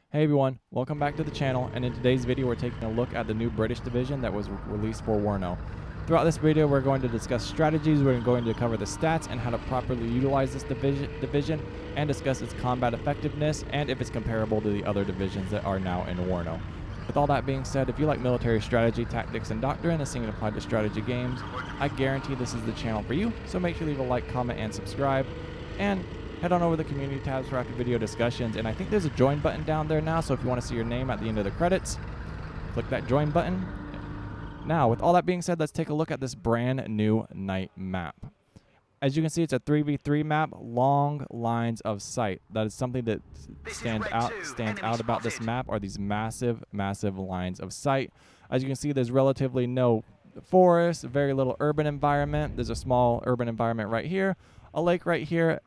Hey everyone, welcome back to the channel, and in today's video we're taking a look at the new British division that was released for Warno. Throughout this video we're going to discuss strategies, we're going to cover the stats and how to properly utilize this division, and discuss its combat effectiveness and if it's comparable to the other divisions that are now in Warno. With all that being said, if you like military strategy, tactics, and doctrine and seeing it applied to strategy games, I guarantee this is the channel for you, so make sure you leave a like, comment, and subscribe, and head on over to the community tabs for after video discussions, and I think there's a join button down there now, so if you want to see your name at the end of the credits, click that join button. Now, with all that being said, let's take a look at this brand new night map. As you can see, it's a 3v3 map, long lines of sight. That is something that stands out about this map, are these massive lines of sight. As you can see, there's relatively no forest, very little urban environment. There's a small urban environment right here, a lake right here.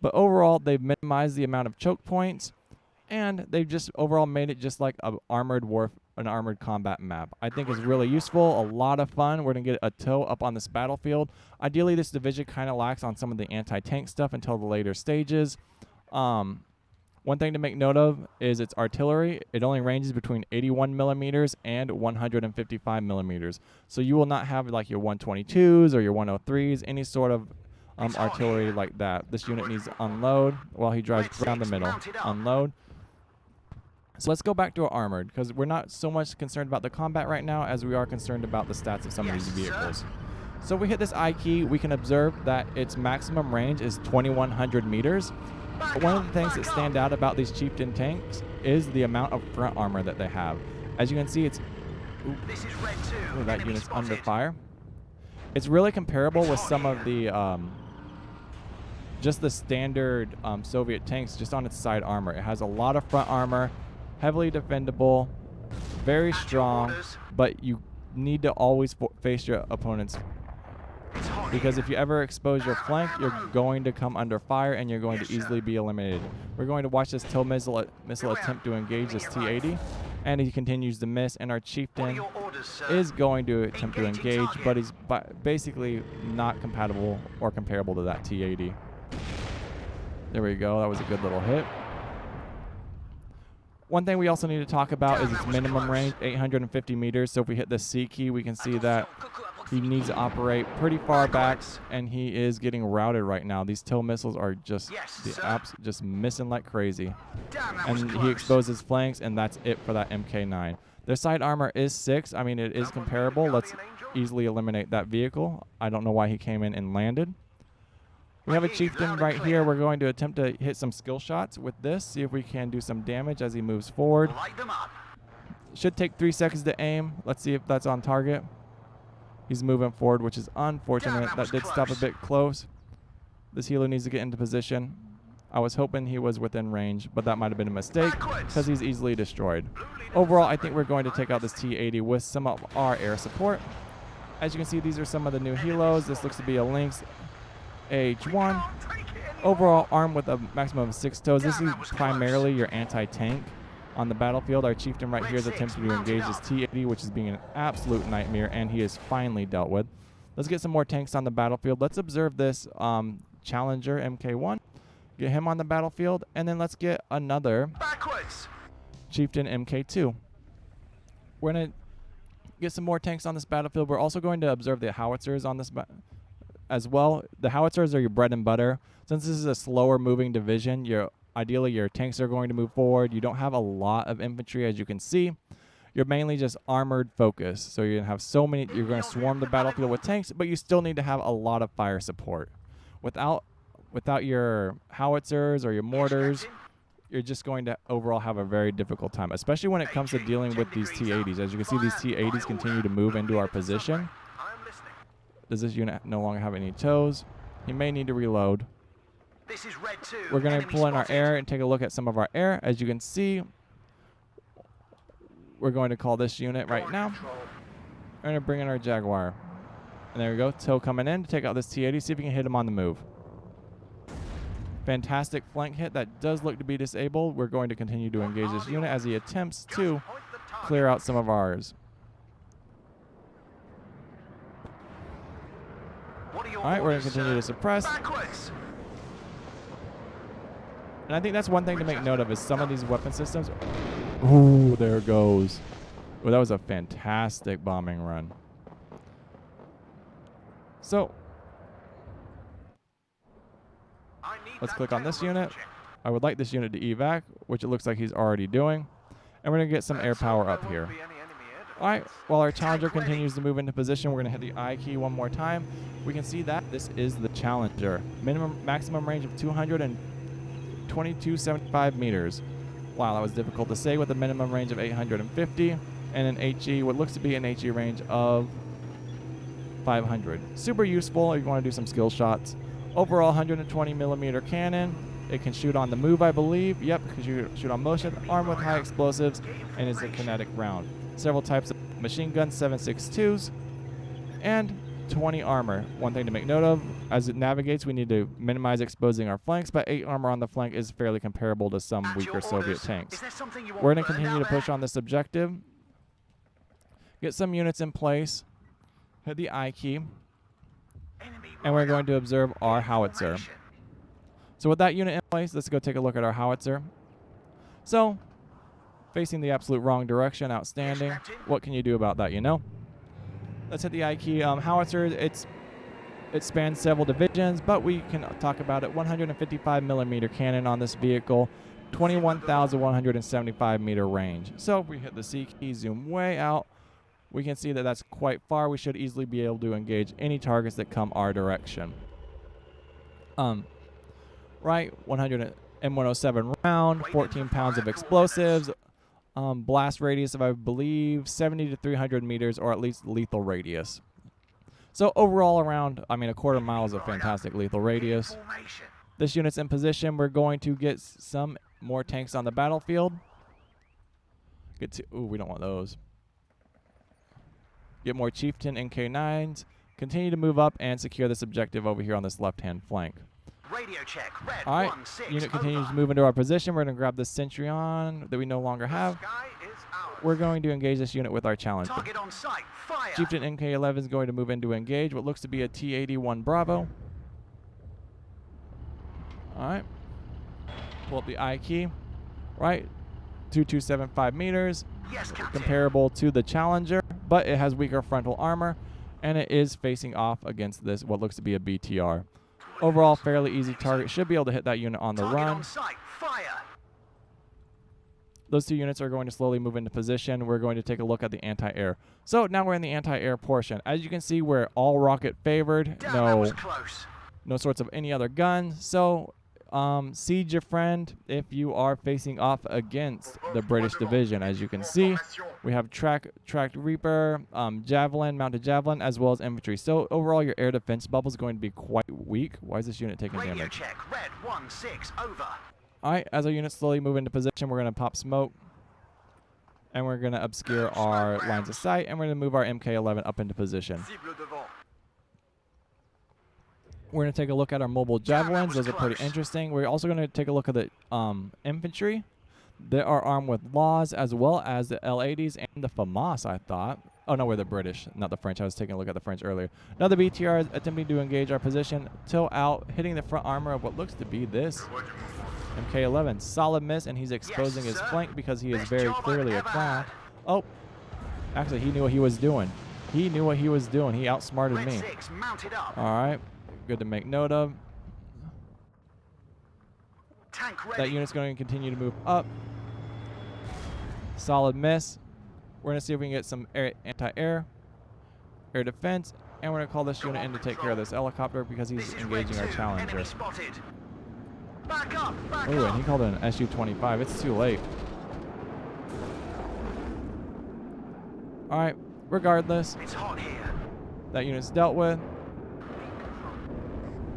But overall, they've minimized the amount of choke points, and they've just overall made it just like an armored combat map. I think it's really useful, a lot of fun. We're going to get a toe up on this battlefield. Ideally, this division kind of lacks on some of the anti-tank stuff until the later stages. One thing to make note of is its artillery. It only ranges between 81 millimeters and 155 millimeters. So you will not have like your 122s or your 103s, any sort of artillery like that. This unit needs to unload while he drives around the middle. Unload. So let's go back to our armored, because we're not so much concerned about the combat right now as we are concerned about the stats of some of these vehicles. So if we hit this I key, we can observe that its maximum range is 2100 meters. But one of the things that stand out about these Chieftain tanks is the amount of front armor that they have. As you can see, it's that unit's under fire. It's really comparable with some of the just the standard Soviet tanks, just on its side armor. It has a lot of front armor, heavily defendable, very strong, but you need to always face your opponents, because if you ever expose your flank, you're going to come under fire and you're going to easily be eliminated. We're going to watch this TOW missile attempt to engage this T-80, and he continues to miss, and our Chieftain is going to attempt to engage, but he's basically not compatible or comparable to that T-80. There we go. That was a good little hit. One thing we also need to talk about is its minimum range, 850 meters. So if we hit the C key, we can see that he needs to operate pretty far back, and he is getting routed right now. These TOW missiles are just just missing like crazy. And he exposes flanks, and that's it for that MK9. Their side armor is 6. I mean, it is comparable. Let's easily eliminate that vehicle. I don't know why he came in and landed. We have a Chieftain right here. We're going to attempt to hit some skill shots with this, see if we can do some damage as he moves forward. Should take 3 seconds to aim. Let's see if that's on target. He's moving forward, which is unfortunate. That did stop a bit close. This healer needs to get into position. I was hoping he was within range, but that might have been a mistake because he's easily destroyed. Overall, I think we're going to take out this T-80 with some of our air support. As you can see, these are some of the new helos. This looks to be a Lynx H1. Overall, armed with a maximum of 6 toes. This is primarily your anti-tank on the battlefield. Our Chieftain right here is attempting to engage this T-80, which is being an absolute nightmare, and he is finally dealt with. Let's get some more tanks on the battlefield. Let's observe this Challenger MK1. Get him on the battlefield, and then let's get another Chieftain MK2. We're going to get some more tanks on this battlefield. We're also going to observe the howitzers on this as well. The howitzers are your bread and butter. Since this is a slower moving division, ideally your tanks are going to move forward. You don't have a lot of infantry, as you can see. You're mainly just armored focus. So you're going to have you're going to swarm the battlefield with tanks, but you still need to have a lot of fire support. Without your howitzers or your mortars, you're just going to overall have a very difficult time, especially when it comes to dealing with these T-80s. As you can see, these T-80s continue to move into our position. Does this unit no longer have any toes? He may need to reload. We're going to pull in our air and take a look at some of our air. As you can see, we're going to call this unit right now. We're going to bring in our Jaguar. And there we go. TOW coming in to take out this T-80. See if we can hit him on the move. Fantastic flank hit. That does look to be disabled. We're going to continue to engage this unit as he attempts to clear out some of ours. Alright, we're going to continue to suppress. And I think that's one thing to make note of is some of these weapon systems. Ooh, there it goes. Well, that was a fantastic bombing run. So, let's click on this unit. I would like this unit to evac, which it looks like he's already doing. And we're going to get some air power up here. Alright, while our Challenger continues to move into position, we're going to hit the I key one more time. We can see that this is the Challenger. Maximum range of 222.75 meters. Wow, that was difficult to say, with a minimum range of 850 and an HE, what looks to be an HE range of 500. Super useful if you want to do some skill shots. Overall, 120 millimeter cannon. It can shoot on the move, I believe. Yep, it can shoot on motion, armed with high explosives, and is a kinetic round. Several types of machine guns, 7.62s, and 20 armor. One thing to make note of, as it navigates, we need to minimize exposing our flanks, but 8 armor on the flank is fairly comparable to some weaker Soviet tanks. We're going to continue to push on this objective, get some units in place, hit the I key, and we're going to observe our howitzer. So with that unit in place, let's go take a look at our howitzer. So, facing the absolute wrong direction, outstanding. What can you do about that, you know? Let's hit the I key. Howitzer, it spans several divisions, but we can talk about it. 155 millimeter cannon on this vehicle, 21,175 meter range. So if we hit the C key, zoom way out, we can see that that's quite far. We should easily be able to engage any targets that come our direction. Right, 100 M107 round, 14 pounds of explosives, blast radius of, I believe, 70 to 300 meters, or at least lethal radius. So overall around, I mean, a quarter mile is a fantastic lethal radius. This unit's in position. We're going to get some more tanks on the battlefield. Ooh, we don't want those. Get more Chieftain NK9s. Continue to move up and secure this objective over here on this left-hand flank. Radio check, red, all right, 1-6, unit continues to move into our position. We're going to grab this Centurion that we no longer have. We're going to engage this unit with our Challenger. Target on sight, fire. Chieftain NK11 is going to move into engage what looks to be a T-81 Bravo. All right. Pull up the I key. Right. 2275 meters. Yes, comparable to the Challenger, but it has weaker frontal armor, and it is facing off against this, what looks to be a BTR. Overall, fairly easy target. Should be able to hit that unit on the run. On sight, fire. Those two units are going to slowly move into position. We're going to take a look at the anti-air. So now we're in the anti-air portion. As you can see, we're all rocket favored. Damn, No sorts of any other guns. So siege your friend if you are facing off against the British division. As you can see, we have tracked Reaper, Javelin, mounted Javelin, as well as infantry. So overall, your air defense bubble is going to be quite weak. Why is this unit taking Radio damage? check, red, 1-6, over. All right, as our units slowly move into position, we're going to pop smoke, and we're going to obscure our lines of sight, and we're going to move our MK11 up into position. We're going to take a look at our mobile javelins. Those are pretty interesting. We're also going to take a look at the infantry. They are armed with laws as well as the L80s and the FAMAS, I thought. Oh, no, we're the British, not the French. I was taking a look at the French earlier. Now the BTR is attempting to engage our position, tilt out, hitting the front armor of what looks to be this MK11. Solid miss, and he's exposing his flank because he is very clearly a clown. Oh, actually, he knew what he was doing. He knew what he was doing. He outsmarted me. All right. Good to make note of. That unit's going to continue to move up. Solid miss. We're going to see if we can get some anti-air, air defense, and we're going to call this unit in to take care of this helicopter because he's engaging our Challenger. Oh, and he called it an Su-25. It's too late. All right. Regardless, it's hot here. That unit's dealt with.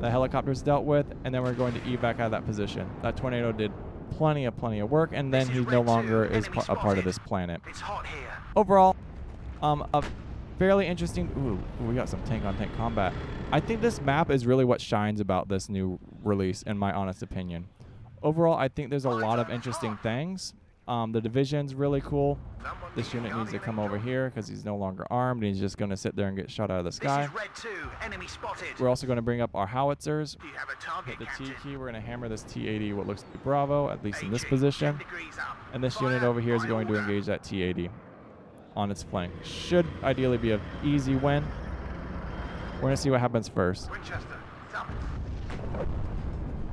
The helicopter's dealt with, and then we're going to evac out of that position. That tornado did plenty of work, and then he no longer is a part of this planet. It's hot here. Overall, a fairly interesting. Ooh, we got some tank-on-tank combat. I think this map is really what shines about this new release, in my honest opinion. Overall, I think there's a lot of interesting things. The division's really cool. This unit needs to come over here because he's no longer armed and he's just going to sit there and get shot out of the sky. This is Red 2, enemy spotted. We're also going to bring up our howitzers. Do you have a target, Hit the T Captain? key. We're going to hammer this T-80, what looks to be Bravo, at least in this 80, position. 10 degrees up. And this Fire unit over here is by going to order. engage that T-80 on its flank. Should ideally be an easy win. We're going to see what happens first. Winchester, it's up.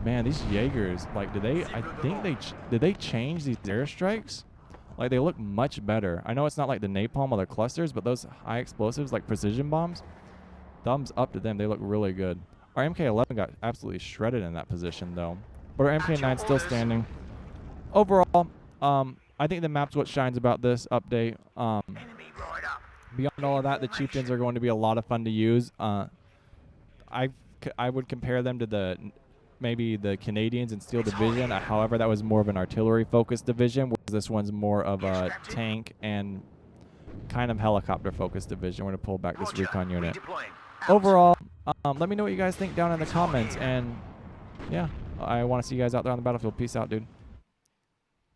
Man, these Jaegers, like, did they change these airstrikes? Like, they look much better. I know it's not like the napalm or the clusters, but those high explosives, like precision bombs, thumbs up to them. They look really good. Our MK11 got absolutely shredded in that position, though. But our MK9 still standing. Overall, I think the map's what shines about this update. Enemy right up. Beyond all of that, the Chieftains are going to be a lot of fun to use. I would compare them to maybe the Canadians in Steel Division. However, that was more of an artillery-focused division, whereas this one's more of a tank and kind of helicopter-focused division. We're going to pull back this Roger. recon unit. Redeploying. Out. Overall, let me know what you guys think down in the comments. And, yeah, I want to see you guys out there on the battlefield. Peace out, dude.